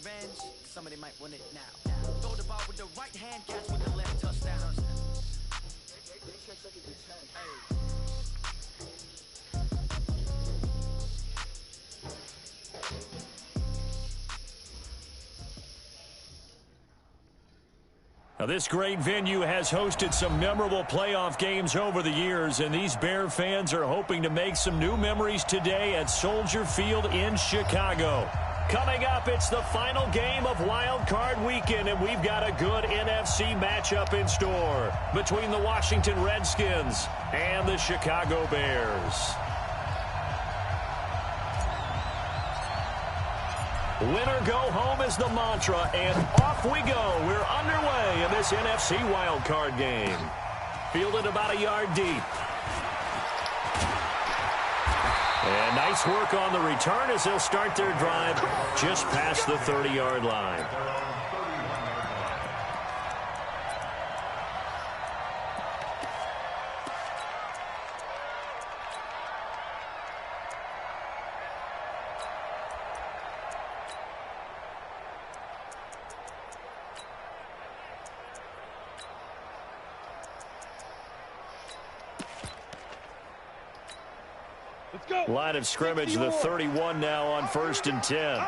revenge, somebody might want it now. Throw the ball with the right hand, catch with the left, touchdown. Hey. Now, this great venue has hosted some memorable playoff games over the years, and these Bear fans are hoping to make some new memories today at Soldier Field in Chicago. Coming up, it's the final game of Wild Card Weekend, and we've got a good NFC matchup in store between the Washington Redskins and the Chicago Bears. Winner go home is the mantra, and off we go. We're underway in this NFC wildcard game. Fielded about a yard deep. And nice work on the return as they'll start their drive just past the 30-yard line. Line of scrimmage, the 31 now on 1st and 10.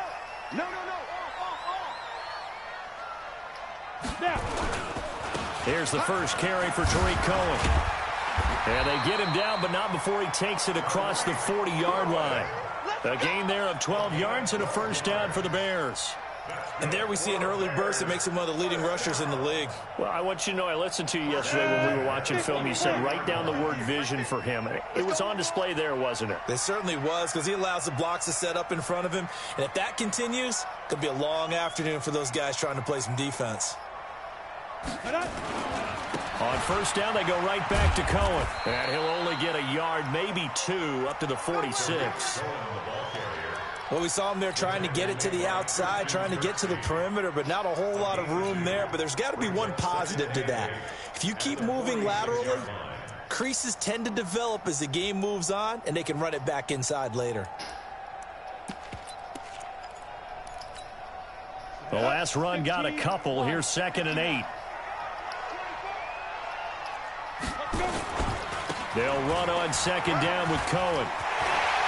Here's the first carry for Tariq Cohen. And they get him down, but not before he takes it across the 40-yard line. A gain there of 12 yards and a first down for the Bears. And there we see an early burst that makes him one of the leading rushers in the league. Well, I want you to know, I listened to you yesterday when we were watching film. You said write down the word vision for him. It was on display there, wasn't it? It certainly was, because he allows the blocks to set up in front of him. And if that continues, it could be a long afternoon for those guys trying to play some defense. On first down, they go right back to Cohen. And he'll only get a yard, maybe two, up to the 46. Well, we saw him there trying to get it to the outside, trying to get to the perimeter, but not a whole lot of room there. But there's got to be one positive to that. If you keep moving laterally, creases tend to develop as the game moves on, and they can run it back inside later. The last run got a couple. Here's 2nd and 8. They'll run on 2nd down with Cohen.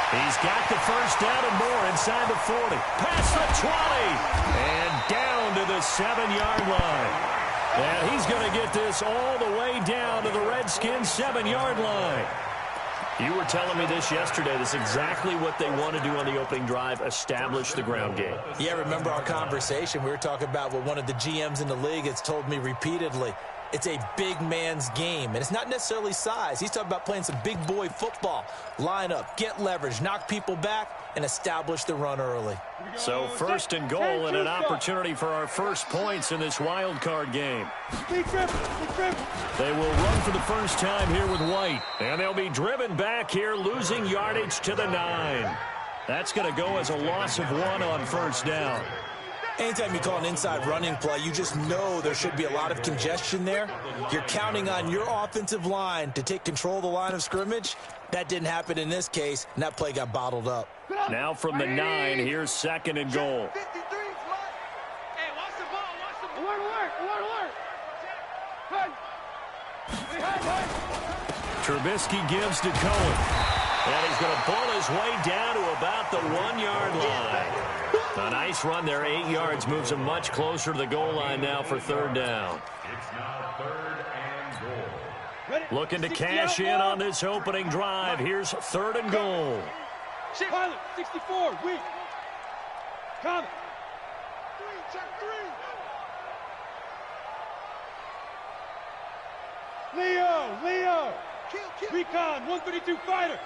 He's got the first down and more inside the 40. Past the 20. And down to the 7-yard line. And he's going to get this all the way down to the Redskins' 7-yard line. You were telling me this yesterday. This is exactly what they want to do on the opening drive, establish the ground game. Yeah, remember our conversation. We were talking about what one of the GMs in the league has told me repeatedly. It's a big man's game, and it's not necessarily size. He's talking about playing some big boy football. Line up, get leverage, knock people back, and establish the run early. So 1st and goal and an opportunity for our first points in this wild card game. They will run for the first time here with White, and they'll be driven back here, losing yardage to the 9. That's going to go as a loss of 1 on first down. Anytime you call an inside running play, you just know there should be a lot of congestion there. You're counting on your offensive line to take control of the line of scrimmage. That didn't happen in this case, and that play got bottled up. Now from the 9, here's 2nd and goal. Trubisky gives to Cohen. And he's going to pull his way down to about the 1-yard line. A nice run there, 8 yards, moves him much closer to the goal line now for 3rd down. It's now 3rd and goal. Looking to cash in on this opening drive. Here's 3rd and goal. Pilot, 64, weak. Come. 3, Leo. Recon, 132 fighter.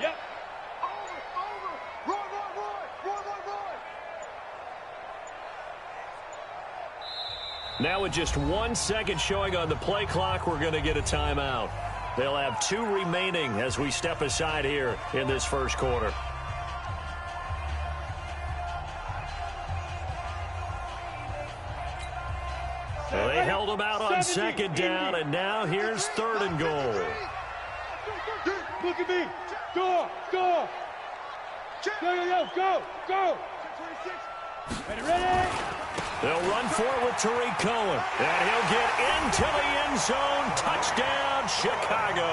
Yep. Roy. Now with just 1 second showing on the play clock, we're going to get a timeout. They'll have 2 remaining as we step aside here in this first quarter. So they held him out on 2nd down, and now here's 3rd and goal. Look at me. Go. Go. Ready. They'll run for it with Tariq Cohen. And he'll get into the end zone. Touchdown, Chicago.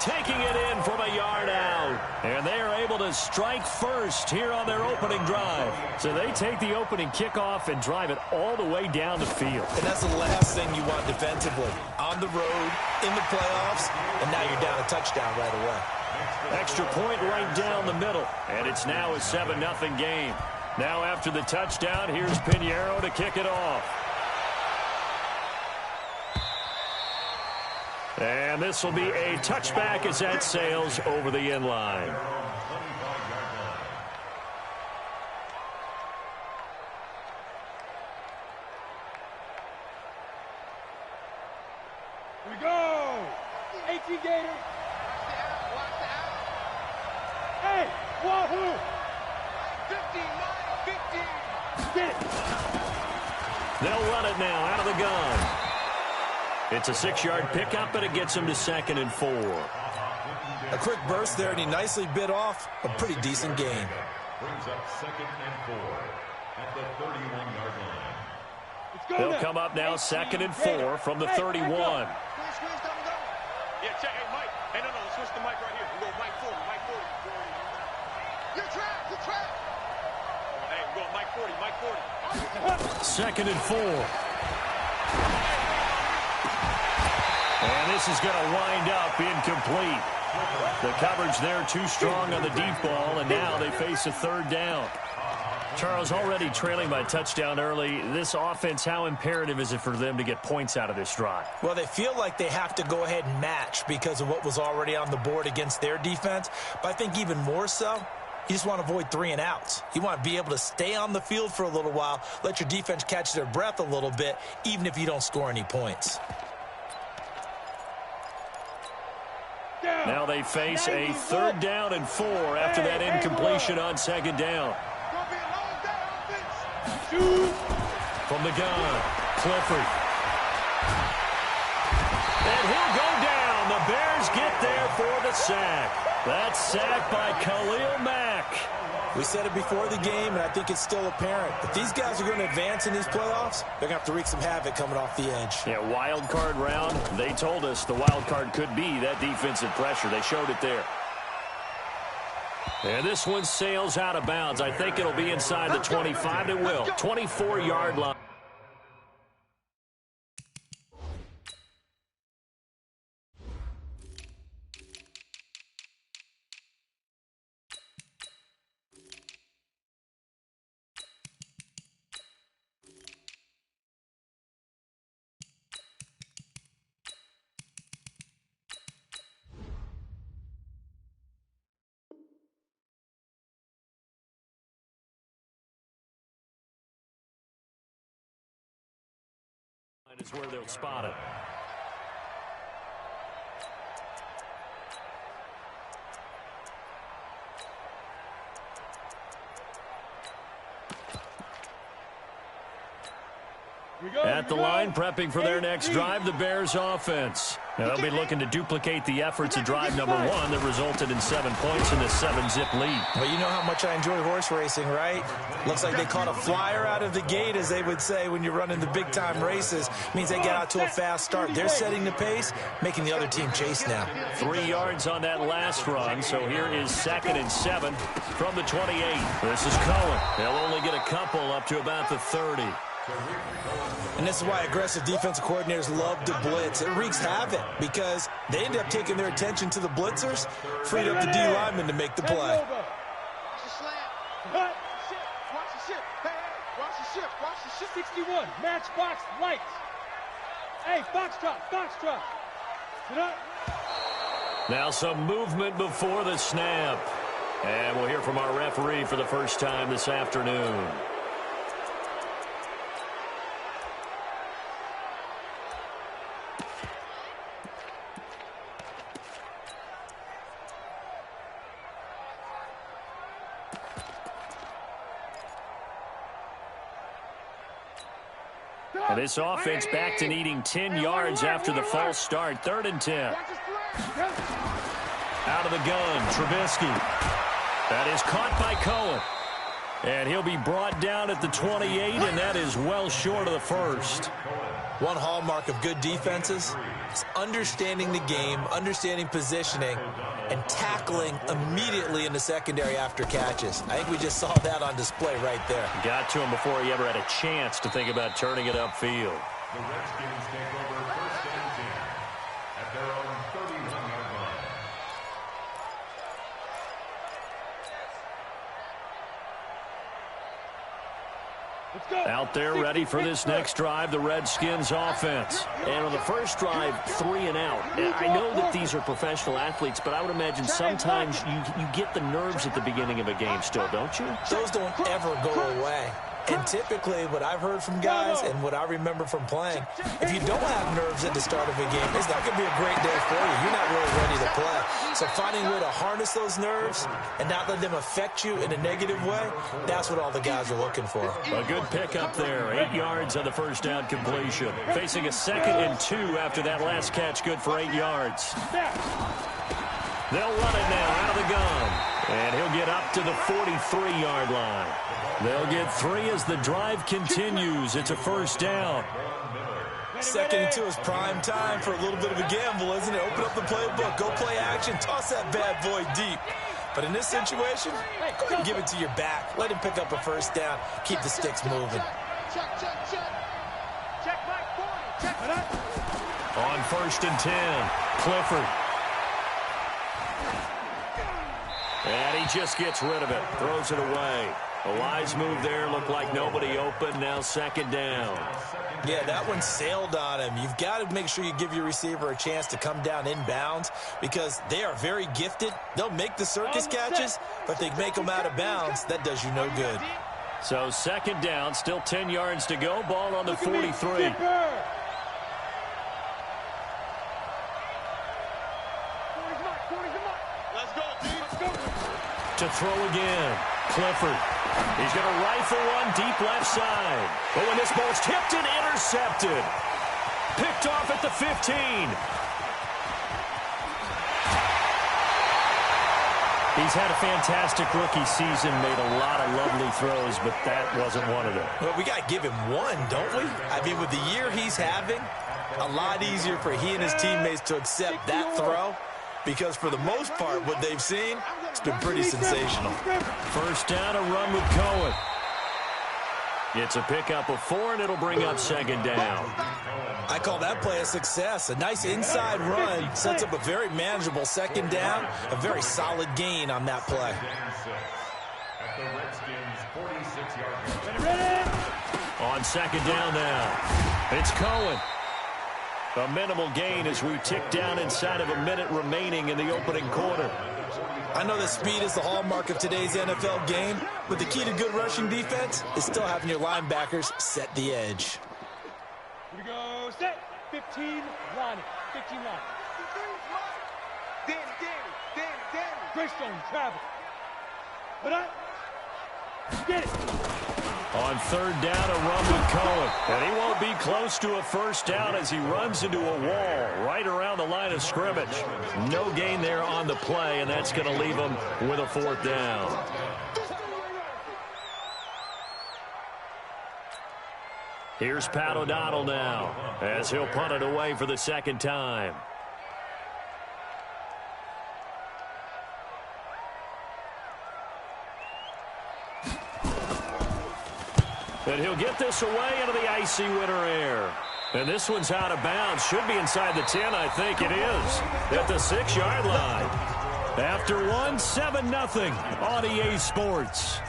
Taking it in from a yard out. And they are able to strike first here on their opening drive. So they take the opening kickoff and drive it all the way down the field. And that's the last thing you want defensively. On the road, in the playoffs, and now you're down a touchdown right away. Extra point right down the middle. And it's now a 7-0 game. Now after the touchdown, here's Pinheiro to kick it off. And this will be a touchback as that sails over the end line. Here we go. 18 Gator. Hey, wahoo. 15. Get it. They'll run it now out of the gun. It's a 6-yard pickup, but it gets him to 2nd and 4. A quick burst there, and he nicely bit off a pretty decent gain. Brings up 2nd and 4 at the 31-yard line. They'll come up now 2nd and 4 from the 31. Yeah, check. Hey, Mike. Hey, no, switch the mic right here. We go Mike 40, Mike 40. You're trapped. Hey, we go Mike 40, Mike 40. 2nd and 4. And this is going to wind up incomplete. The coverage there too strong on the deep ball, and now they face a 3rd down. Charles, already trailing by a touchdown early. This offense, how imperative is it for them to get points out of this drive? Well, they feel like they have to go ahead and match because of what was already on the board against their defense. But I think even more so, you just want to avoid 3 and outs. You want to be able to stay on the field for a little while, let your defense catch their breath a little bit, even if you don't score any points. Now they face a 3rd down and 4 after that incompletion on 2nd down. From the gun, Clifford. And he'll go down. The Bears get there for the sack. That's sacked by Khalil Mack. We said it before the game, and I think it's still apparent. If these guys are going to advance in these playoffs, they're going to have to wreak some havoc coming off the edge. Yeah, wild card round. They told us the wild card could be that defensive pressure. They showed it there. And this one sails out of bounds. I think it'll be inside the 25. It will. 24-yard line. Is where they'll spot it. At the line, prepping for their next drive, the Bears offense. Now they'll be looking to duplicate the efforts of drive number 1 that resulted in 7 points in the 7-zip lead. Well, you know how much I enjoy horse racing, right? Looks like they caught a flyer out of the gate, as they would say when you're running the big-time races. Means they get out to a fast start. They're setting the pace, making the other team chase now. 3 yards on that last run, so here is 2nd and 7 from the 28. This is Cohen. They'll only get a couple up to about the 30. And this is why aggressive defensive coordinators love to blitz. It wreaks havoc because they end up taking their attention to the blitzers, freed up the D lineman to make the play. Watch the slant. Watch the ship. Hey, watch the ship. Watch the ship. 61. Matchbox lights. Hey, Foxtrot. Sit up. Now some movement before the snap. And we'll hear from our referee for the first time this afternoon. And this offense back to needing 10 yards after the false start. 3rd and 10. Out of the gun, Trubisky. That is caught by Cohen. And he'll be brought down at the 28, and that is well short of the first. One hallmark of good defenses is understanding the game, understanding positioning, and tackling immediately in the secondary after catches. I think we just saw that on display right there. Got to him before he ever had a chance to think about turning it upfield. The Redskins take over first and 10 at their own 31-yard line. Out there ready for this next drive, the Redskins offense. And on the first drive, 3 and out. I know that these are professional athletes, but I would imagine sometimes you get the nerves at the beginning of a game still, don't you? Those don't ever go away. And typically, what I've heard from guys and what I remember from playing, if you don't have nerves at the start of a game, it's not going to be a great day for you. You're not really ready to play. So finding a way to harness those nerves and not let them affect you in a negative way, that's what all the guys are looking for. A good pickup there. 8 yards on the first down completion. Facing a 2nd and 2 after that last catch, good for 8 yards. They'll run it now out of the gun. And he'll get up to the 43-yard line. They'll get 3 as the drive continues. It's a first down. 2nd and 2 is prime time for a little bit of a gamble, isn't it? Open up the playbook, go play action, toss that bad boy deep. But in this situation, go ahead and give it to your back. Let him pick up a first down. Keep the sticks moving. Check. Check Mike 40. Check. On 1st and 10, Clifford. And he just gets rid of it, throws it away. A wise move there, looked like nobody open, now 2nd down. Yeah, that one sailed on him. You've got to make sure you give your receiver a chance to come down inbounds because they are very gifted. They'll make the circus catches, but if they make them out of bounds, that does you no good. So 2nd down, still 10 yards to go, ball on the 43. To throw again, Clifford. He's going to rifle one deep left side. But when this ball's tipped and intercepted. Picked off at the 15. He's had a fantastic rookie season, made a lot of lovely throws, but that wasn't one of them. Well, we got to give him one, don't we? I mean, with the year he's having, a lot easier for he and his teammates to accept that throw. Because for the most part, what they've seen, it's been pretty sensational. First down, a run with Cohen. It's a pickup of 4, and it'll bring up 2nd down. I call that play a success. A nice inside run sets up a very manageable 2nd down. A very solid gain on that play. At the Redskins' 46-yard line. On 2nd down now, it's Cohen. A minimal gain as we tick down inside of a minute remaining in the opening quarter. I know that speed is the hallmark of today's NFL game, but the key to good rushing defense is still having your linebackers set the edge. Here we go, set, 15, line it, 15 line. Danny. Greystone, travel. Put up. Get it. On 3rd down, a run with Cohen. And he won't be close to a first down as he runs into a wall right around the line of scrimmage. No gain there on the play, and that's going to leave him with a 4th down. Here's Pat O'Donnell now as he'll punt it away for the 2nd time. And he'll get this away into the icy winter air. And this one's out of bounds. Should be inside the 10, I think it is. At the 6-yard line. After 1, 7-0 on EA Sports.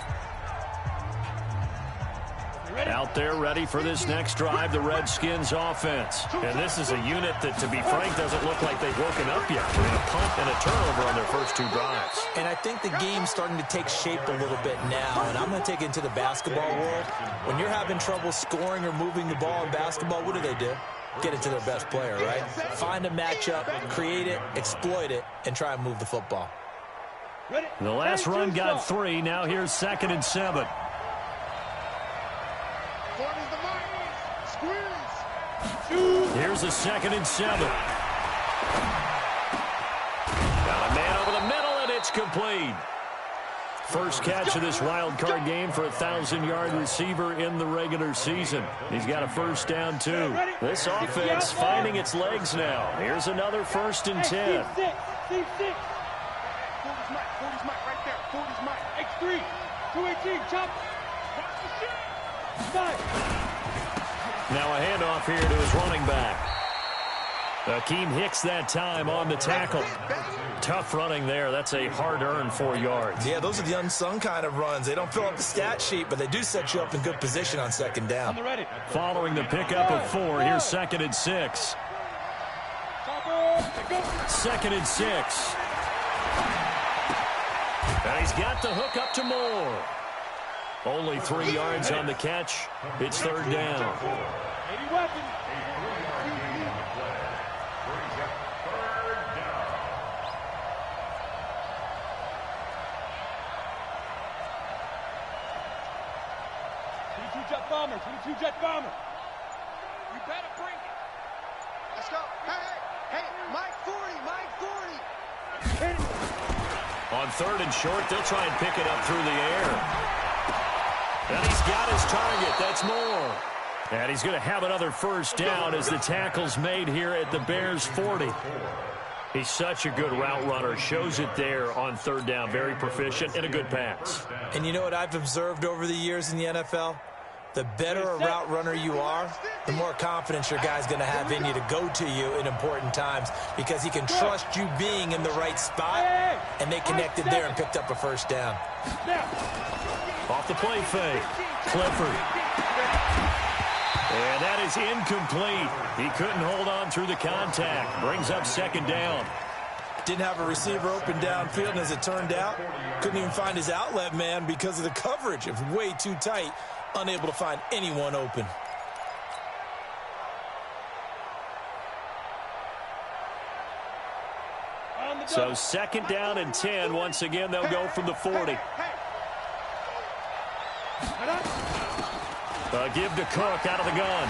Out there ready for this next drive, the Redskins offense. And this is a unit that, to be frank, doesn't look like they've woken up yet. They had a punt and a turnover on their first 2 drives. And I think the game's starting to take shape a little bit now. And I'm going to take it into the basketball world. When you're having trouble scoring or moving the ball in basketball, what do? Get it to their best player, right? Find a matchup, create it, exploit it, and try and move the football. The last run got 3. Now here's 2nd and 7. Here's a 2nd and 7. Got a man over the middle, and it's complete. First catch of this wild card game for a 1,000-yard receiver in the regular season. He's got a first down, too. This offense finding its legs now. Here's another 1st and 10. 40's Mike. 40's Mike right there. 40's Mike. X3. 218. Chop. Now a handoff here to his running back. Akeem Hicks that time on the tackle. Tough running there. That's a hard-earned 4 yards. Yeah, those are the unsung kind of runs. They don't fill up the stat sheet, but they do set you up in good position on 2nd down. Following the pickup of 4, here's 2nd and 6. 2nd and 6. And he's got the hook up to Moore. Only 3 yards on the catch. It's 3rd down. Two-jet bomber. You better bring it. Let's go. Hey, Mike 40, Mike 40. On 3rd and short, they'll try and pick it up through the air. And he's got his target. That's Moore. And he's going to have another first down as the tackle's made here at the Bears' 40. He's such a good route runner. Shows it there on 3rd down. Very proficient and a good pass. And you know what I've observed over the years in the NFL? The better a route runner you are, the more confidence your guy's going to have in you to go to you in important times because he can trust you being in the right spot, and they connected there and picked up a first down. Off the play fake, Clifford. And that is incomplete. He couldn't hold on through the contact. Brings up 2nd down. Didn't have a receiver open downfield, and as it turned out, couldn't even find his outlet man because of the coverage. It was way too tight. Unable to find anyone open. So 2nd down and 10. Once again, they'll go from the 40. Give to Cook out of the gun.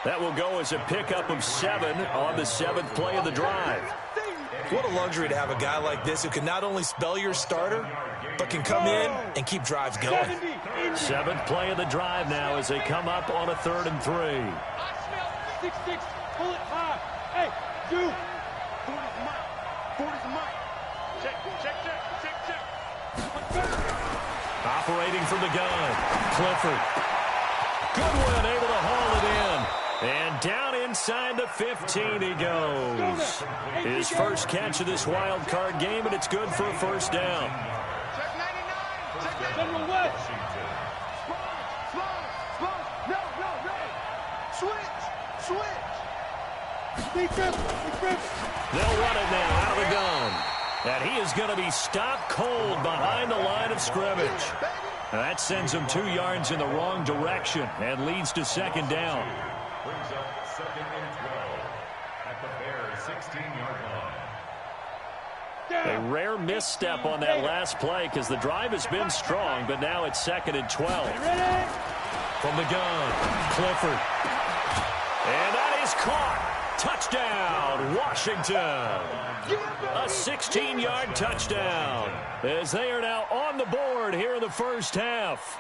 That will go as a pickup of 7 on the 7th play of the drive. What a luxury to have a guy like this who can not only spell your starter, but can come in and keep drives going. 7th play of the drive now as they come up on a 3rd and 3. 6-6, pull it high. Hey, dude. 40's Mike. 40's Mike. Check. Operating from the gun, Clifford. Goodwin able to haul it in. And down inside the 15 he goes. His first catch of this wild card game, and it's good for a first down. Check 99. General West. Small. No. Switch. They'll run it now out of the gun. And he is going to be stopped cold behind the line of scrimmage. That sends him 2 yards in the wrong direction and leads to 2nd down. Brings up 2nd and 12 at the Bears' 16-yard line. A rare misstep on that last play because the drive has been strong, but now it's 2nd and 12. From the gun, Clifford. And that is caught. Touchdown, Washington. A 16-yard touchdown as they are now on the board here in the first half.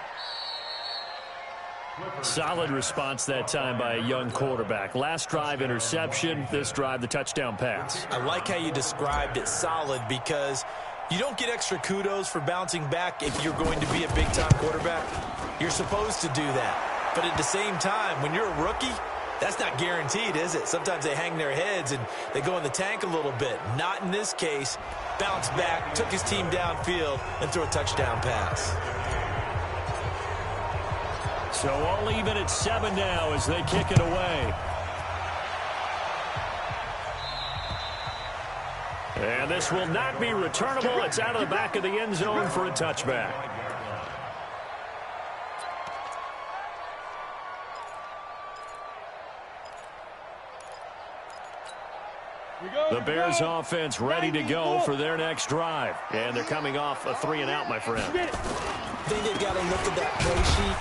Solid response that time by a young quarterback. Last drive, interception. This drive, the touchdown pass. I like how you described it solid because you don't get extra kudos for bouncing back if you're going to be a big-time quarterback. You're supposed to do that. But at the same time, when you're a rookie, that's not guaranteed, is it? Sometimes they hang their heads and they go in the tank a little bit. Not in this case. Bounced back, took his team downfield, and threw a touchdown pass. So all even at 7 now as they kick it away. And this will not be returnable. It's out of the back of the end zone for a touchback. The Bears offense ready to go for their next drive. And they're coming off a 3-and-out, my friend. I think they've got to look at that play sheet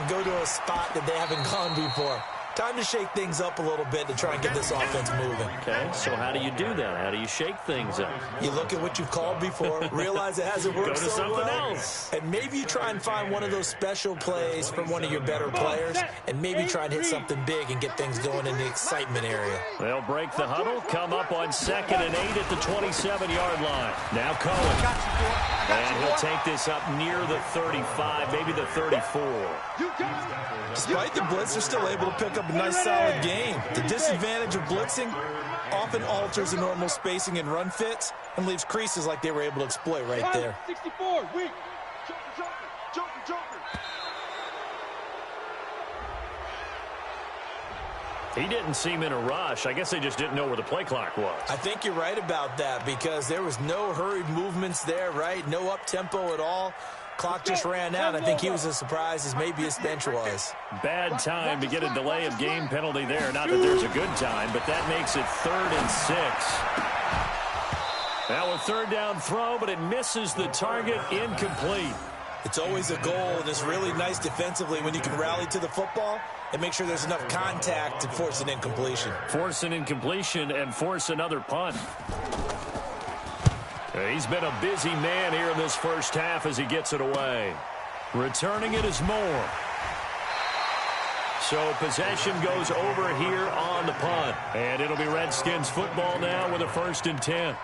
and go to a spot that they haven't gone before. Time to shake things up a little bit to try and get this offense moving. Okay, so how do you do that? How do you shake things up? You look at what you've called before, realize it hasn't worked Go to so something well, else. and maybe you try and find one of those special plays from one of your better players, and maybe try and hit something big and get things going in the excitement area. They'll break the huddle, come up on 2nd and 8 at the 27-yard line. Now Cohen. And he'll take this up near the 35, maybe the 34. Despite the blitz, they're still able to pick up a nice solid game. The disadvantage of blitzing often alters the normal spacing and run fits and leaves creases like they were able to exploit right there. 64, weak. Joker. He didn't seem in a rush. I guess they just didn't know where the play clock was. I think you're right about that because there was no hurried movements there, right? No up-tempo at all. Clock just ran out. I think he was as surprised as maybe his bench was. Bad time to get a delay of game penalty there. Not that there's a good time, but that makes it 3rd and 6. Now a 3rd down throw, but it misses the target, incomplete. It's always a goal, and it's really nice defensively when you can rally to the football and make sure there's enough contact to force an incompletion. Force an incompletion and force another punt. He's been a busy man here in this first half as he gets it away. Returning it is Moore. So possession goes over here on the punt. And it'll be Redskins football now with a 1st and 10.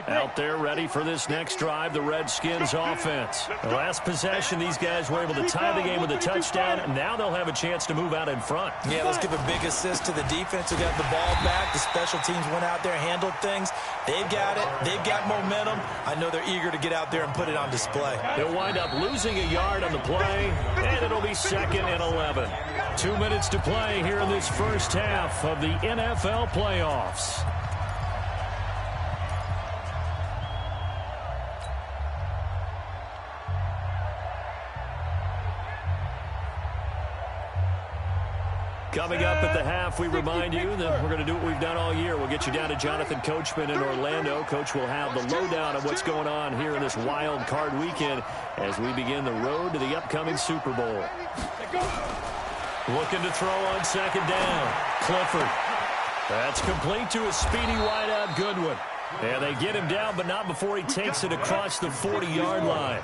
Out there ready for this next drive, the Redskins offense. The last possession, these guys were able to tie the game with a touchdown. Now they'll have a chance to move out in front. Yeah, let's give a big assist to the defense who got the ball back. The special teams went out there, handled things. They've got it. They've got momentum. I know they're eager to get out there and put it on display. They'll wind up losing a yard on the play, and it'll be 2nd and 11. 2 minutes to play here in this first half of the NFL playoffs. Coming up at the half, we remind you that we're going to do what we've done all year. We'll get you down to Jonathan Coachman in Orlando. Coach will have the lowdown of what's going on here in this wild card weekend as we begin the road to the upcoming Super Bowl. Looking to throw on 2nd down. Clifford. That's complete to a speedy wideout Goodwin. And they get him down, but not before he takes it across the 40-yard line.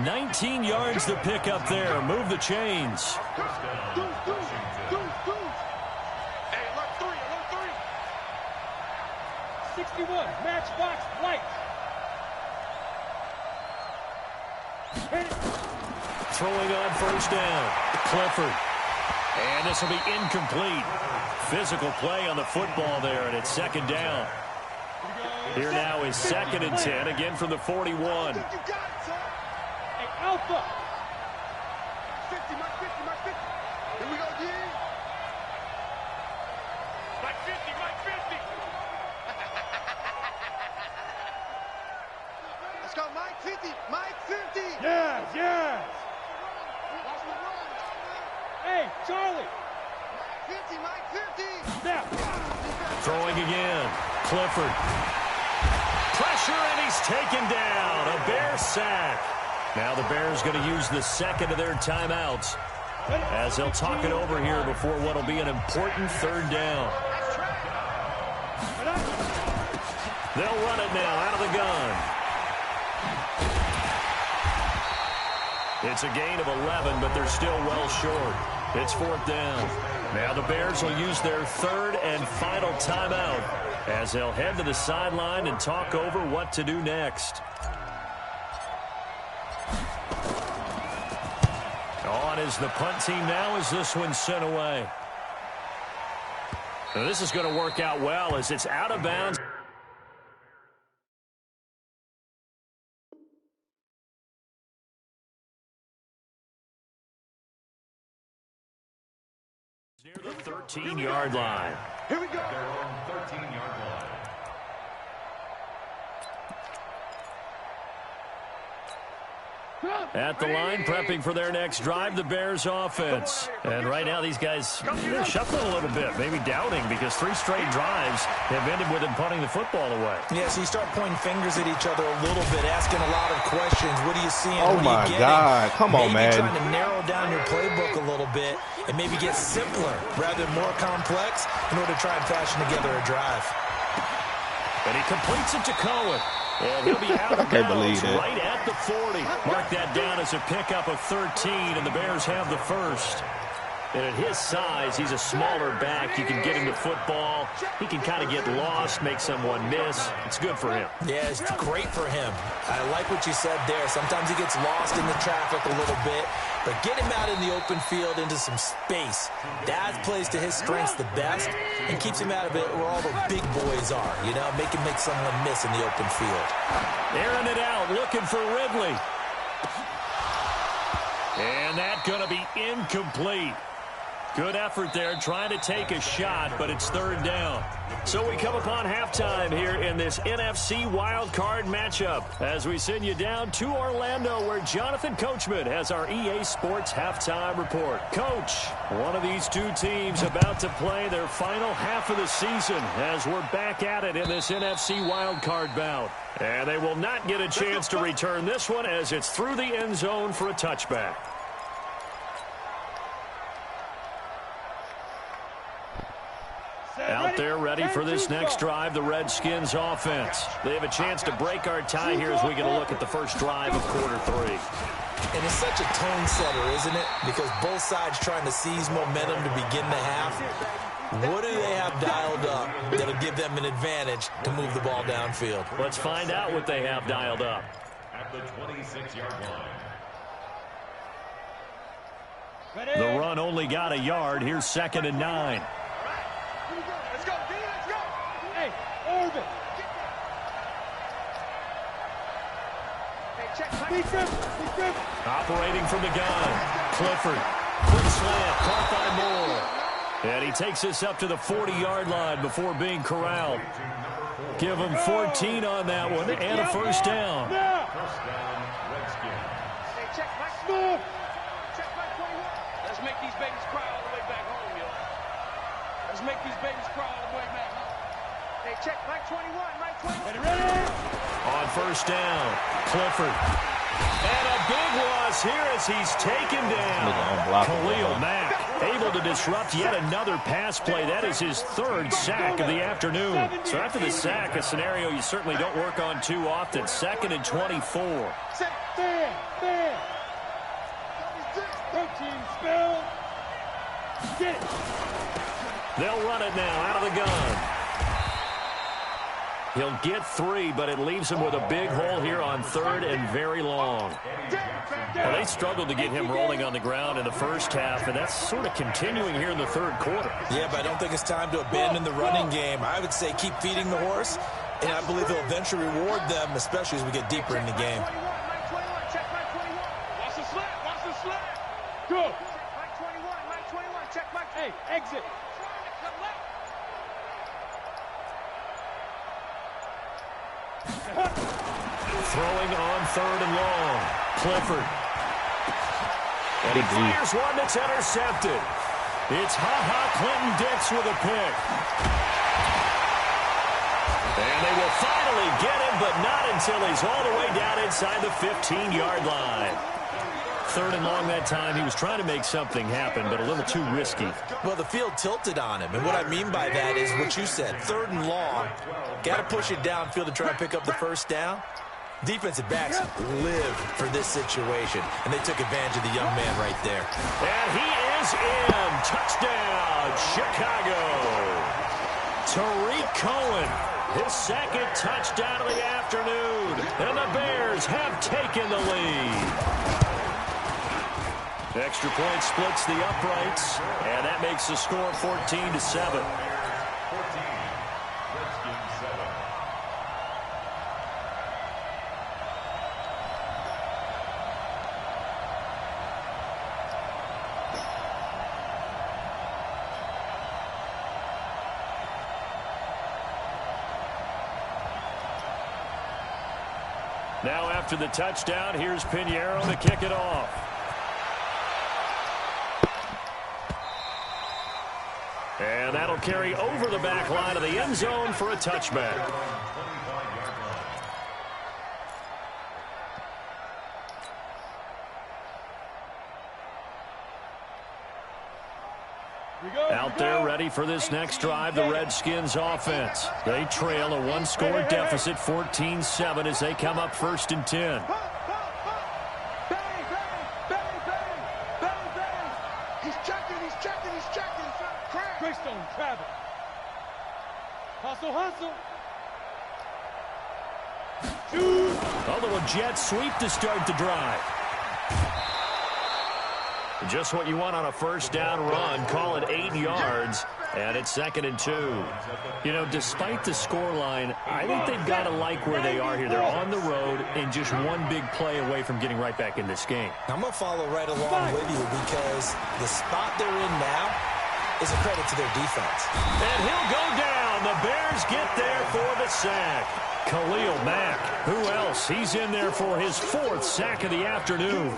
19 yards to pick up there. Move the chains. 61, matchbox light. Throwing on 1st down. Clifford. And this will be incomplete. Physical play on the football there, and it's 2nd down. Here now is 2nd and 10, again from the 41. Hey, Alpha. 50, Mike 50. Here we go, D. Mike 50. Let's go, Mike 50. Yes. Hey, Charlie. Mike 50. Snap. Throwing again. Clifford. Pressure, and he's taken down. A Bear sack. Now the Bears going to use the 2nd of their timeouts as they'll talk it over here before what will be an important 3rd down. They'll run it now out of the gun. It's a gain of 11, but they're still well short. It's 4th down. Now the Bears will use their 3rd and final timeout as they'll head to the sideline and talk over what to do next. On is the punt team now as this one's sent away. Now this is going to work out well as it's out of bounds. Near the 13-yard line. Here we go. Their own 13-yard line. At the line, prepping for their next drive, the Bears offense. And right now, these guys are shuffling a little bit, maybe doubting, because 3 straight drives have ended with them punting the football away. Yeah, so you start pointing fingers at each other a little bit, asking a lot of questions. What are you seeing? Oh, my God. Come on, man. Maybe trying to narrow down your playbook a little bit and maybe get simpler rather than more complex in order to try and fashion together a drive. And he completes it to Cohen. And he'll be out of bounds right at the 40. Mark that down as a pickup of 13, and the Bears have the first. And at his size, he's a smaller back. You can get him to football. He can kind of get lost, make someone miss. It's good for him. Yeah, it's great for him. I like what you said there. Sometimes he gets lost in the traffic a little bit, but get him out in the open field into some space. That plays to his strengths the best and keeps him out of it where all the big boys are, you know, make him make someone miss in the open field. Airing it out, looking for Ridley. And that's going to be incomplete. Good effort there, trying to take a shot, but it's 3rd down. So we come upon halftime here in this NFC wildcard matchup as we send you down to Orlando, where Jonathan Coachman has our EA Sports halftime report. Coach, one of these two teams about to play their final half of the season as we're back at it in this NFC wildcard bout. And they will not get a chance to return this one as it's through the end zone for a touchback. Out there ready for this next drive, the Redskins offense. They have a chance to break our tie here as we get a look at the first drive of quarter 3. And it's such a tone setter, isn't it? Because both sides trying to seize momentum to begin the half. What do they have dialed up that'll give them an advantage to move the ball downfield? Let's find out what they have dialed up. At the 26-yard line. The run only got a yard. Here's 2nd and 9. Let's go, D, let's go. Hey, Irvin. Hey, check. Operating from the gun. Clifford. Quick slant. Caught by Moore. And he takes us up to the 40-yard line before being corralled. Give him 14 on that one and a first down. First down, Redskins. Hey, check, Mike. Check, Mike 21. Let's make these babies cry all the way back home, yo. Let's make these babies cry all the way back home. Hey, check, Mike 21, Mike 21. Ready? On first down, Clifford. And a big loss here as he's taken down. Khalil Mack able to disrupt yet another pass play. That is his 3rd sack of the afternoon. So after the sack, a scenario you certainly don't work on too often. 2nd and 24. Stand. 13, spell. Get it. They'll run it now out of the gun. He'll get 3, but it leaves him with a big hole here on 3rd and very long. Well, they struggled to get him rolling on the ground in the first half, and that's sort of continuing here in the 3rd quarter. Yeah, but I don't think it's time to abandon the running game. I would say keep feeding the horse, and I believe they'll eventually reward them, especially as we get deeper in the game. Watch the slap. Go. Mike 21, check, Mike. Hey, exit. Throwing on 3rd and long. Clifford. And he fires one that's intercepted. It's Clinton Dix with a pick. And they will finally get him, but not until he's all the way down inside the 15-yard line. 3rd and long that time. He was trying to make something happen, but a little too risky. Well, the field tilted on him, and what I mean by that is what you said. 3rd and long. Got to push it downfield to try and pick up the first down. Defensive backs live for this situation, and they took advantage of the young man right there. And he is in. Touchdown, Chicago. Tariq Cohen, his 2nd touchdown of the afternoon. And the Bears have taken the lead. Extra point splits the uprights, and that makes the score 14-7. Now after the touchdown, here's Pinheiro to kick it off. And that'll carry over the back line of the end zone for a touchback. Out there ready for this next drive, the Redskins offense. They trail a one-score deficit, 14-7, as they come up 1st and 10. Bang, bang, bang, bang, bang, bang. He's checking. Greystone, Travis. Hustle. Shoot. A little jet sweep to start the drive. Just what you want on a first down run. Call it 8 yards, and it's 2nd and 2. You know, despite the scoreline, I think they've got to like where they are here. They're on the road and just one big play away from getting right back in this game. I'm going to follow right along with you because the spot they're in now is a credit to their defense. And he'll go down. The Bears get there for the sack. Khalil Mack. Who else? He's in there for his 4th sack of the afternoon.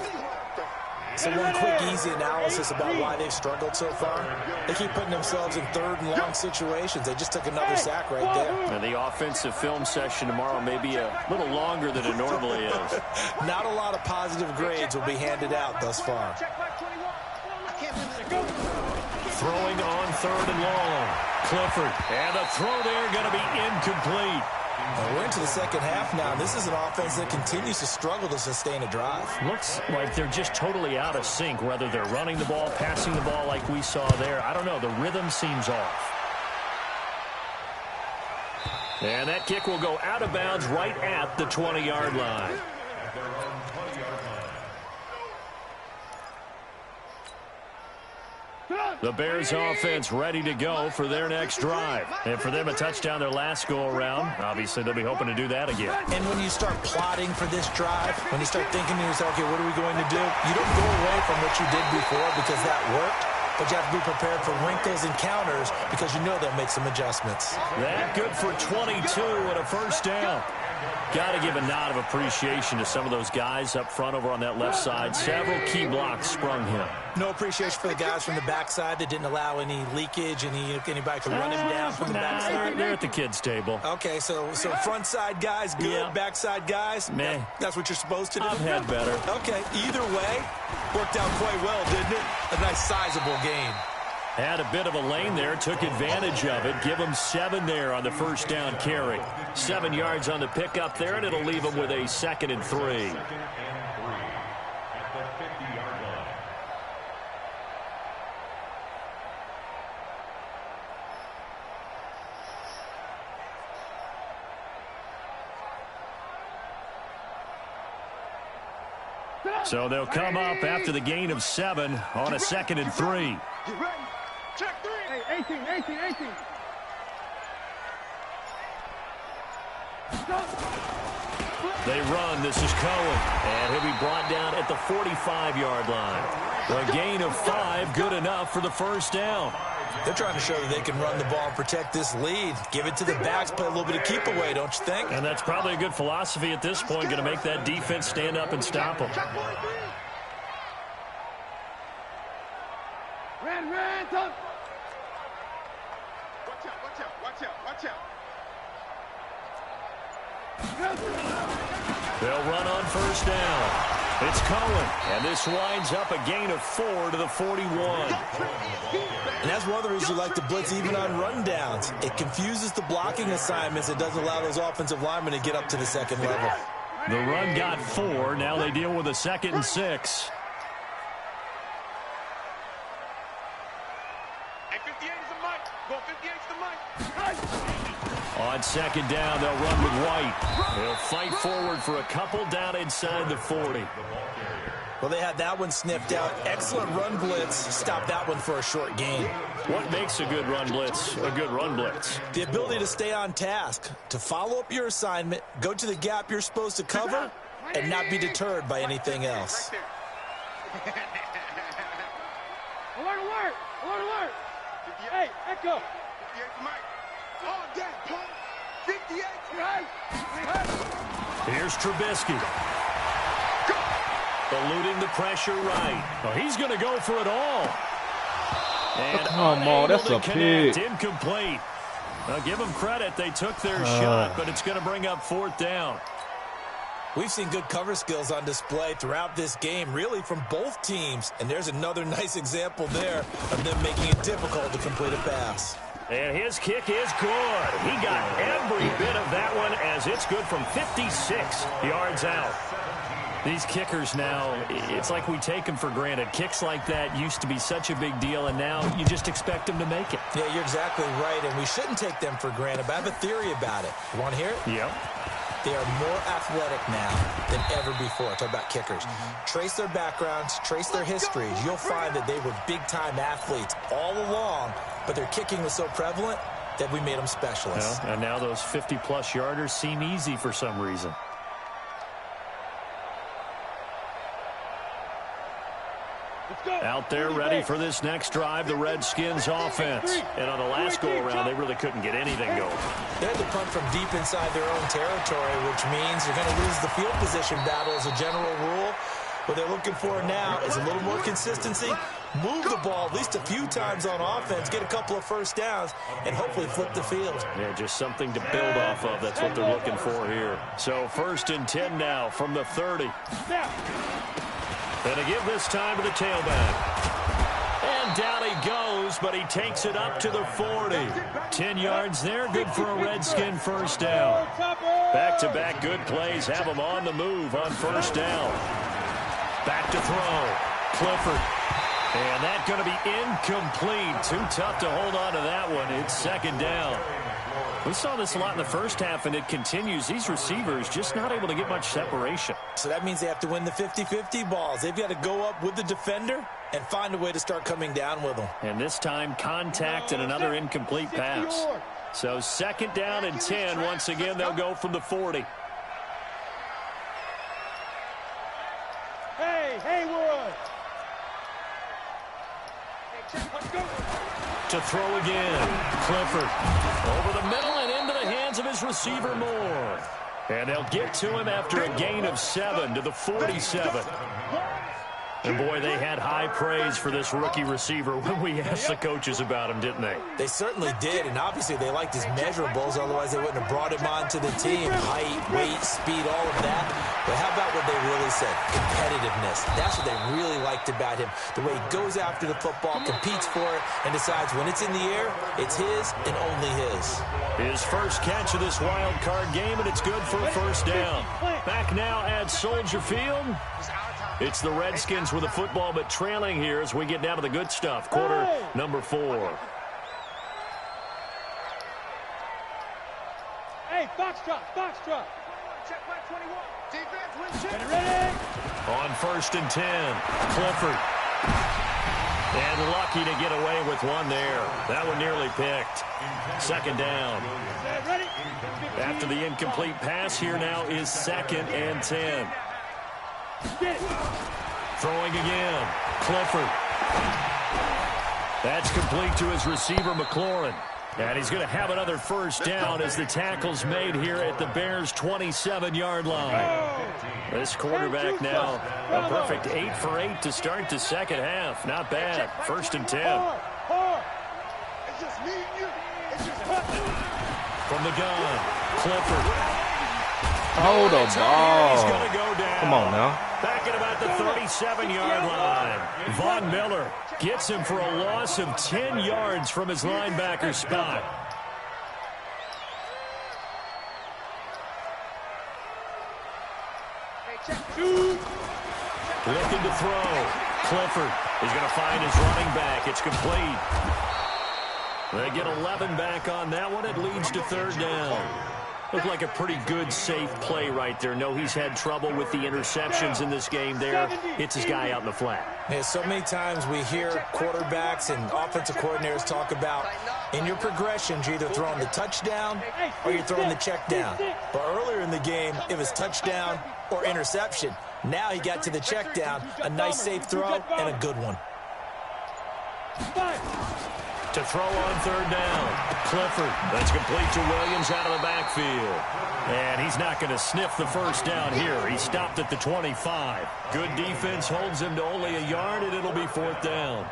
So one quick, easy analysis about why they've struggled so far. They keep putting themselves in 3rd and long situations. They just took another sack right there. And the offensive film session tomorrow may be a little longer than it normally is. Not a lot of positive grades will be handed out thus far. Throwing on 3rd and long. Clifford. And the throw there going to be incomplete. We're into the second half now. This is an offense that continues to struggle to sustain a drive. Looks like they're just totally out of sync, whether they're running the ball, passing the ball like we saw there. I don't know. The rhythm seems off. And that kick will go out of bounds right at the 20-yard line. The Bears offense ready to go for their next drive. And for them, a touchdown their last go-around. Obviously, they'll be hoping to do that again. And when you start plotting for this drive, when you start thinking to yourself, okay, what are we going to do? You don't go away from what you did before because that worked. But you have to be prepared for wrinkles and counters because you know they'll make some adjustments. That good for 22 and a first down. Got to give a nod of appreciation to some of those guys up front over on that left side. Several key blocks sprung him. No appreciation for the guys from the backside that didn't allow any leakage, anybody could run him down from the backside. They're at the kids' table. Okay, so front side guys good, Yeah. backside guys, meh. That's what you're supposed to do? I've had better. Okay, either way, worked out quite well, didn't it? A nice sizable gain. Had a bit of a lane there, took advantage of it. Give him 7 there on the first down carry. 7 yards on the pickup there, and it'll leave him with a 2nd and 3. So they'll come up after the gain of 7 on a 2nd and 3. Get ready. Check 3. Hey, 18. They run. This is Cohen. And he'll be brought down at the 45-yard line. A gain of 5, good enough for the first down. They're trying to show that they can run the ball and protect this lead. Give it to the backs, play a little bit of keep away, don't you think? And that's probably a good philosophy at this point, going to make that defense stand up and stop them. Ran, tough. Watch out. They'll run on first down. It's Cohen, and this winds up a gain of 4 to the 41. And that's one of the reasons you like to blitz even on rundowns. It confuses the blocking assignments. It doesn't allow those offensive linemen to get up to the second level. The run got 4. Now they deal with a 2nd and 6. Hey, 58 is the mic. Go 58 is the mic. On 2nd down, they'll run with White. They'll fight forward for a couple down inside the 40. Well, they had that one sniffed out. Excellent run blitz. Stopped that one for a short gain. What makes a good run blitz a good run blitz? The ability to stay on task, to follow up your assignment, go to the gap you're supposed to cover, and not be deterred by anything else. Alert. Hey, Echo. 58 is the mic. Oh, damn, Paul. 58. Hey. Here's Trubisky. Eluding the pressure right. Well, he's going to go for it all. And come on, that's a pick. Incomplete. Now, give them credit. They took their shot, but it's going to bring up 4th down. We've seen good cover skills on display throughout this game, really from both teams. And there's another nice example there of them making it difficult to complete a pass. And his kick is good. He got every bit of that one as it's good from 56 yards out. These kickers now, it's like we take them for granted. Kicks like that used to be such a big deal, and now you just expect them to make it. Yeah, you're exactly right, and we shouldn't take them for granted, but I have a theory about it. You want to hear it? Yep. They are more athletic now than ever before. Talk about kickers. Trace their backgrounds, trace their histories. You'll find that they were big-time athletes all along, but their kicking was so prevalent that we made them specialists. Yeah, and now those 50-plus yarders seem easy for some reason. Out there ready for this next drive, the Redskins offense. And on the last go-around, they really couldn't get anything going. They had to punt from deep inside their own territory, which means they're going to lose the field position battle as a general rule. What they're looking for now is a little more consistency, move the ball at least a few times on offense, get a couple of first downs, and hopefully flip the field. Yeah, just something to build off of. That's what they're looking for here. So 1st and 10 now from the 30. And to give this time to the tailback. And down he goes, but he takes it up to the 40. 10 yards there, good for a Redskin first down. Back-to-back good plays have him on the move on first down. Back to throw. Clifford. And that's going to be incomplete. Too tough to hold on to that one. It's 2nd down. We saw this a lot in the first half, and it continues. These receivers just not able to get much separation. So that means they have to win the 50-50 balls. They've got to go up with the defender and find a way to start coming down with them. And this time, contact and another incomplete pass. So 2nd down and 10. Once again, they'll go from the 40. Hey, Haywood! To throw again. Clifford over the middle and into the hands of his receiver Moore. And they'll get to him after a gain of 7 to the 47. And, boy, they had high praise for this rookie receiver when we asked the coaches about him, didn't they? They certainly did, and obviously they liked his measurables. Otherwise, they wouldn't have brought him onto the team. Height, weight, speed, all of that. But how about what they really said? Competitiveness. That's what they really liked about him. The way he goes after the football, competes for it, and decides when it's in the air, it's his and only his. His first catch of this wild card game, and it's good for a first down. Back now at Soldier Field. It's the Redskins with the football, but trailing here as we get down to the good stuff. Quarter number 4. Hey, Foxtrot. Check my 21. Defense, win check. Ready? On 1st and 10, Clifford. And lucky to get away with one there. That one nearly picked. 2nd down. Ready? After the incomplete pass, here now is 2nd and 10. Throwing again. Clifford. That's complete to his receiver, McLaurin. And he's going to have another first down as the tackle's made here at the Bears' 27-yard line. This quarterback now a perfect 8 for 8 to start the second half. Not bad. 1st and 10. It's just me and you. It's just From the gun, Clifford. Hold the ball. He's going to go down. Come on now. Back at about the 37-yard line. Von Miller gets him for a loss of 10 yards from his linebacker spot. Looking to throw. Clifford is going to find his running back. It's complete. They get 11 back on that one. It leads to 3rd down. Looked like a pretty good, safe play right there. No, he's had trouble with the interceptions in this game there. It's his guy out in the flat. Yeah, so many times we hear quarterbacks and offensive coordinators talk about in your progressions, you're either throwing the touchdown or you're throwing the check down. But earlier in the game, it was touchdown or interception. Now he got to the check down, a nice safe throw, and a good one. To throw on third down. Clifford. That's complete to Williams out of the backfield. And he's not going to sniff the first down here. He stopped at the 25. Good defense holds him to only a yard, and it'll be fourth down.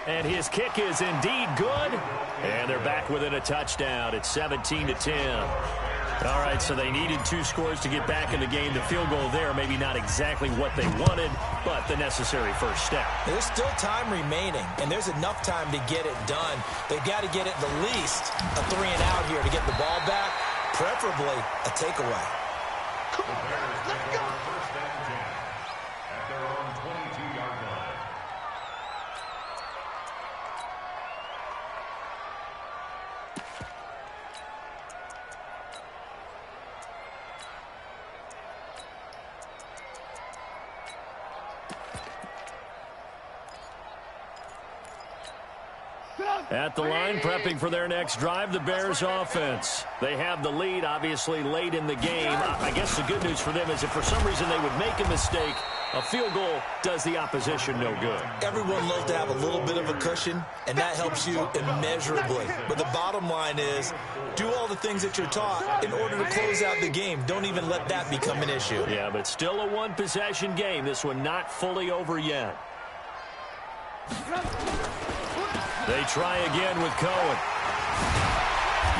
And his kick is indeed good. And they're back within a touchdown. It's 17-10. All right, so they needed 2 scores to get back in the game. The field goal there, maybe not exactly what they wanted, but the necessary first step. There's still time remaining, and there's enough time to get it done. They've got to get it the least a 3-and-out here to get the ball back, preferably a takeaway. Come on, let's go. First and 10 at their own 22-yard line. At the line, prepping for their next drive, the Bears offense. They have the lead, obviously, late in the game. I guess the good news for them is if for some reason they would make a mistake, a field goal does the opposition no good. Everyone loves to have a little bit of a cushion, and that helps you immeasurably. But the bottom line is, do all the things that you're taught in order to close out the game. Don't even let that become an issue. Yeah, but still a one-possession game. This one not fully over yet. They try again with Cohen.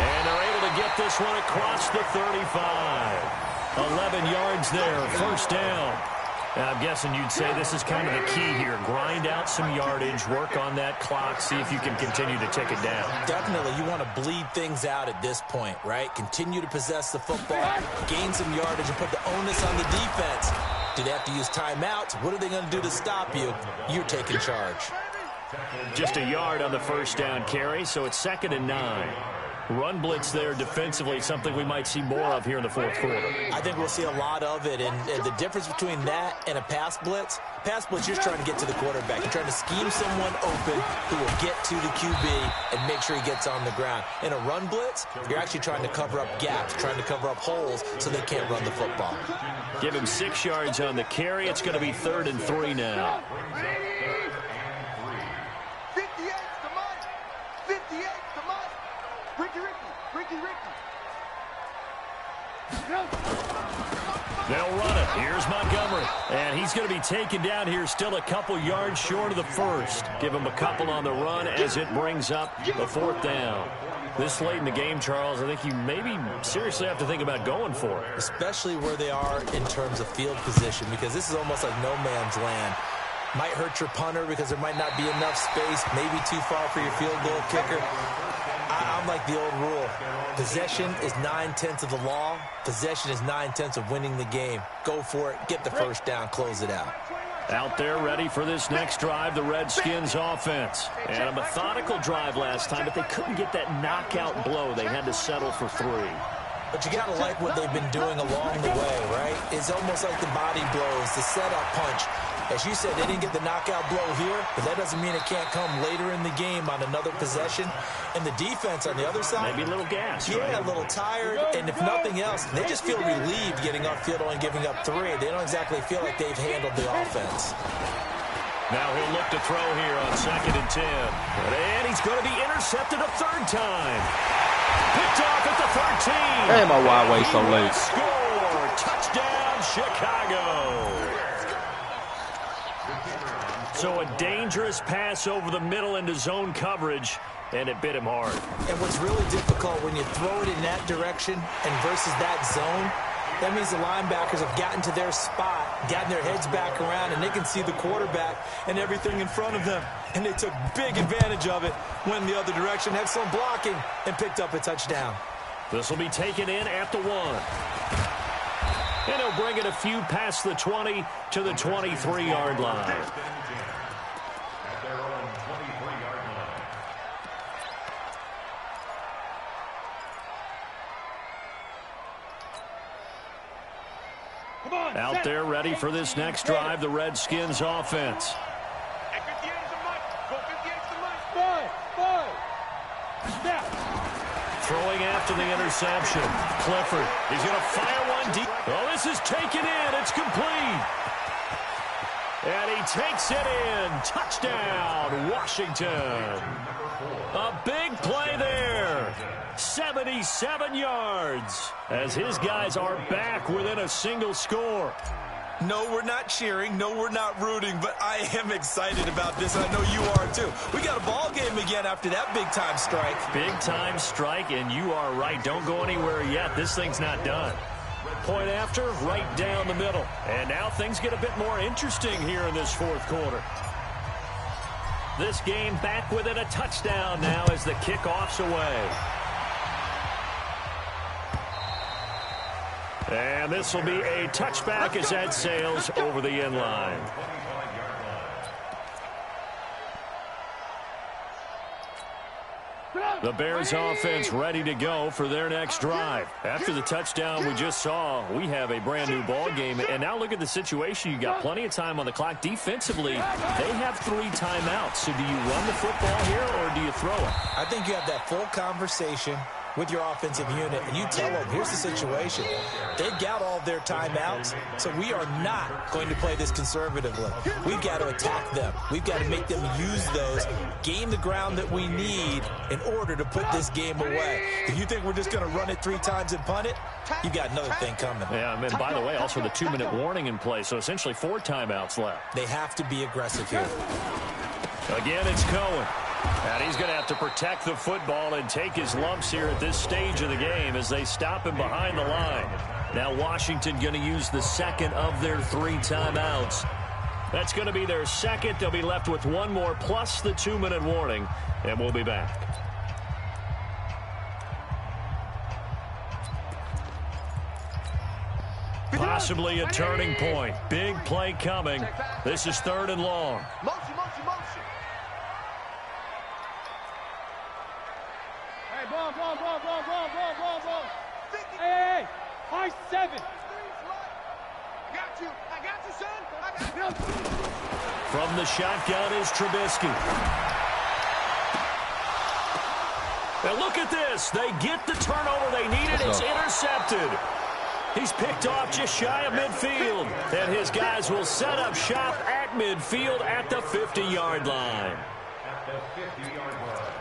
And they're able to get this one across the 35. 11 yards there, first down. Now, I'm guessing you'd say this is kind of the key here. Grind out some yardage, work on that clock, see if you can continue to tick it down. Definitely. You want to bleed things out at this point, right? Continue to possess the football, gain some yardage, and put the onus on the defense. Do they have to use timeouts? What are they going to do to stop you? You're taking charge. Just a yard on the first down carry, so it's 2nd and 9. Run blitz there defensively, something we might see more of here in the fourth quarter. I think we'll see a lot of it, and the difference between that and a pass blitz, you're just trying to get to the quarterback. You're trying to scheme someone open who will get to the QB and make sure he gets on the ground. In a run blitz, you're actually trying to cover up gaps, trying to cover up holes so they can't run the football. Give him 6 yards on the carry. It's going to be 3rd and 3 now. 58's the money. 58's the money. Ricky. They'll run it. Here's Montgomery. And he's going to be taken down here, still a couple yards short of the first. Give him a couple on the run as it brings up the 4th down. This late in the game, Charles, I think you maybe seriously have to think about going for it. Especially where they are in terms of field position, because this is almost like no man's land. Might hurt your punter because there might not be enough space, maybe too far for your field goal kicker. I'm like the old rule. Possession is 9/10 of the law. Possession is 9/10 of winning the game. Go for it. Get the first down. Close it out. Out there ready for this next drive, the Redskins offense. And a methodical drive last time, but they couldn't get that knockout blow. They had to settle for 3. But you got to like what they've been doing along the way, right? It's almost like the body blows, the setup punch. As you said, they didn't get the knockout blow here, but that doesn't mean it can't come later in the game on another possession. And the defense on the other side, maybe a little gas. Yeah, right? A little tired. And if nothing else, they just feel relieved getting off field only giving up 3. They don't exactly feel like they've handled the offense. Now he'll look to throw here on 2nd and 10. And he's going to be intercepted a 3rd time. Picked off at the 13. Damn, my wide way so late. Score! Touchdown, Chicago. So a dangerous pass over the middle into zone coverage, and it bit him hard. And what's really difficult when you throw it in that direction and versus that zone, that means the linebackers have gotten to their spot, gotten their heads back around, and they can see the quarterback and everything in front of them. And they took big advantage of it, went the other direction, excellent blocking, and picked up a touchdown. This will be taken in at the 1. And he'll bring it a few past the 20 to the 23-yard line. Out there ready for this next drive, the Redskins offense. Throwing after the interception. Clifford, he's going to fire one deep. Oh, this is taken in. It's complete. And he takes it in. Touchdown, Washington. A big play there. 77 yards as his guys are back within a single score. No, we're not cheering. No, we're not rooting, but I am excited about this. I know you are too. We got a ball game again after that big-time strike. Big-time strike, and you are right. Don't go anywhere yet. This thing's not done. Point after, right down the middle. And now things get a bit more interesting here in this fourth quarter. This game back within a touchdown now as the kickoff's away. And this will be a touchback as that sails over the end line. The Bears offense ready to go for their next drive. After the touchdown we just saw, we have a brand new ball game. And now look at the situation. You got plenty of time on the clock. Defensively, they have 3 timeouts. So do you run the football here or do you throw it? I think you have that full conversation with your offensive unit, and you tell them, here's the situation. They've got all their timeouts, so we are not going to play this conservatively. We've got to attack them. We've got to make them use those, gain the ground that we need in order to put this game away. If you think we're just going to run it 3 times and punt it, you've got another thing coming. Yeah, and by the way, also the 2-minute warning in play, so essentially 4 timeouts left. They have to be aggressive here. Again, it's Cohen. And he's going to have to protect the football and take his lumps here at this stage of the game as they stop him behind the line. Now Washington going to use the second of their 3 timeouts. That's going to be their second. They'll be left with 1 more plus the 2-minute warning, and we'll be back. Possibly a turning point. Big play coming. This is 3rd and long. Motion. Ball. Hey, high 7. I got you, son. I got you. From the shotgun is Trubisky. And look at this. They get the turnover they needed. It's intercepted. He's picked off just shy of midfield. And his guys will set up shop at midfield at the 50-yard line. At the 50-yard line.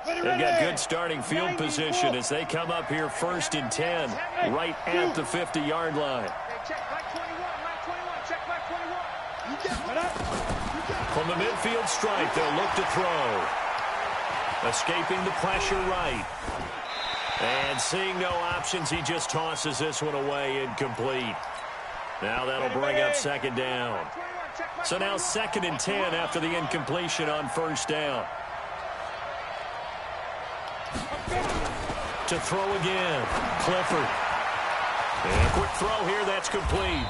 They've got good starting field position as they come up here 1st and 10, right at the 50-yard line. Check back 21, check back 21. From the midfield stripe, they'll look to throw. Escaping the pressure right. And seeing no options, he just tosses this one away incomplete. Now that'll bring up 2nd down. So now 2nd and 10 after the incompletion on 1st down. To throw again, Clifford. And a quick throw here, that's complete.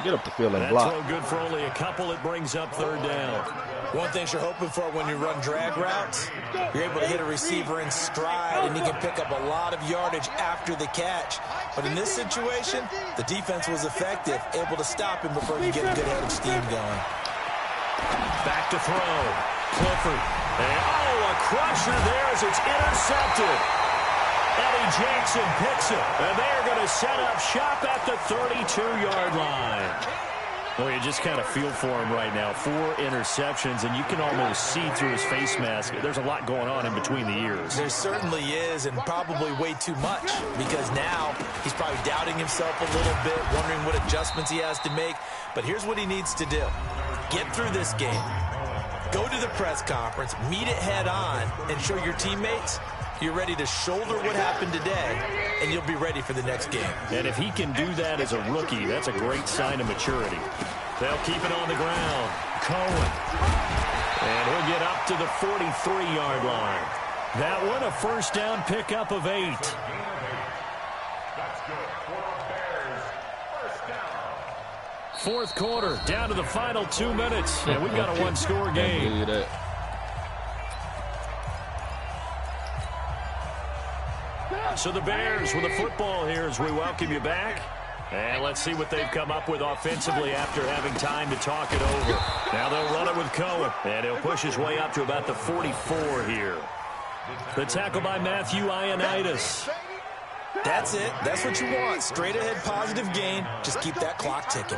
Get up the field and that block. Throw good for only a couple. It brings up 3rd down. One thing you're hoping for when you run drag routes, you're able to hit a receiver in stride, and he can pick up a lot of yardage after the catch. But in this situation, the defense was effective, able to stop him before he get a good head of steam going. Back to throw. Clifford. And, a crusher there as it's intercepted. Eddie Jackson picks it, and they're going to set up shop at the 32-yard line. Well, you just kind of feel for him right now. 4 interceptions, and you can almost see through his face mask. There's a lot going on in between the ears. There certainly is, and probably way too much, because now he's probably doubting himself a little bit, wondering what adjustments he has to make. But here's what he needs to do. Get through this game. Go to the press conference, meet it head on, and show your teammates you're ready to shoulder what happened today, and you'll be ready for the next game. And if he can do that as a rookie, that's a great sign of maturity. They'll keep it on the ground. Cohen. And he'll get up to the 43-yard line. That one, a 1st down pickup of 8. That's good for the Bears. 1st down. 4th quarter, down to the final 2 minutes. And we've got a 1-score game. So the Bears with the football here as we welcome you back. And let's see what they've come up with offensively after having time to talk it over. Now they'll run it with Cohen. And he'll push his way up to about the 44 here. The tackle by Matthew Ioannidis. That's it. That's what you want. Straight ahead positive gain. Just keep that clock ticking.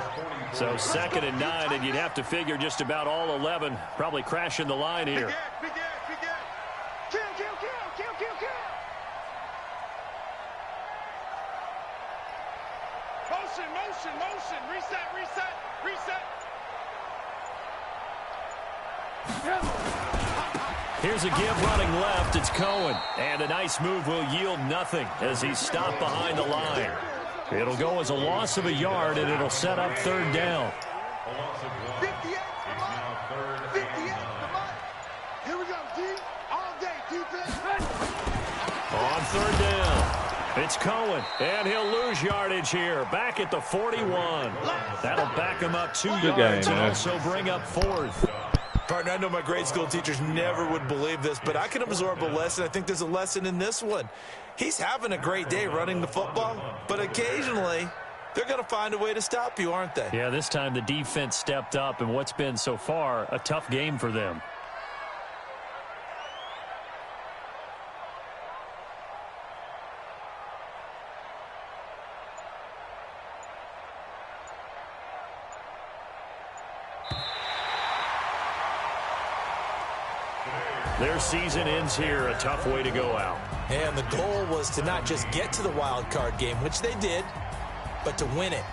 So 2nd and 9, and you'd have to figure just about all 11 probably crashing the line here. Kill, kill, kill, kill, kill, kill. Motion, motion, motion. Reset, reset, reset. Here's a give running left. It's Cohen. And a nice move will yield nothing as he's stopped behind the line. It'll go as a loss of a yard, and it'll set up 3rd down. 58, come on. 58, come on. Here we go, D. All day, defense. On 3rd down, it's Cohen, and he'll lose yardage here. Back at the 41. That'll back him up 2 yards and also bring up 4th. Partner, I know my grade school teachers never would believe this, but I can absorb a lesson. I think there's a lesson in this one. He's having a great day running the football, but occasionally they're going to find a way to stop you, aren't they? Yeah, this time the defense stepped up in what's been so far a tough game for them. Their season ends here. A tough way to go out. And the goal was to not just get to the wild card game, which they did, but to win it.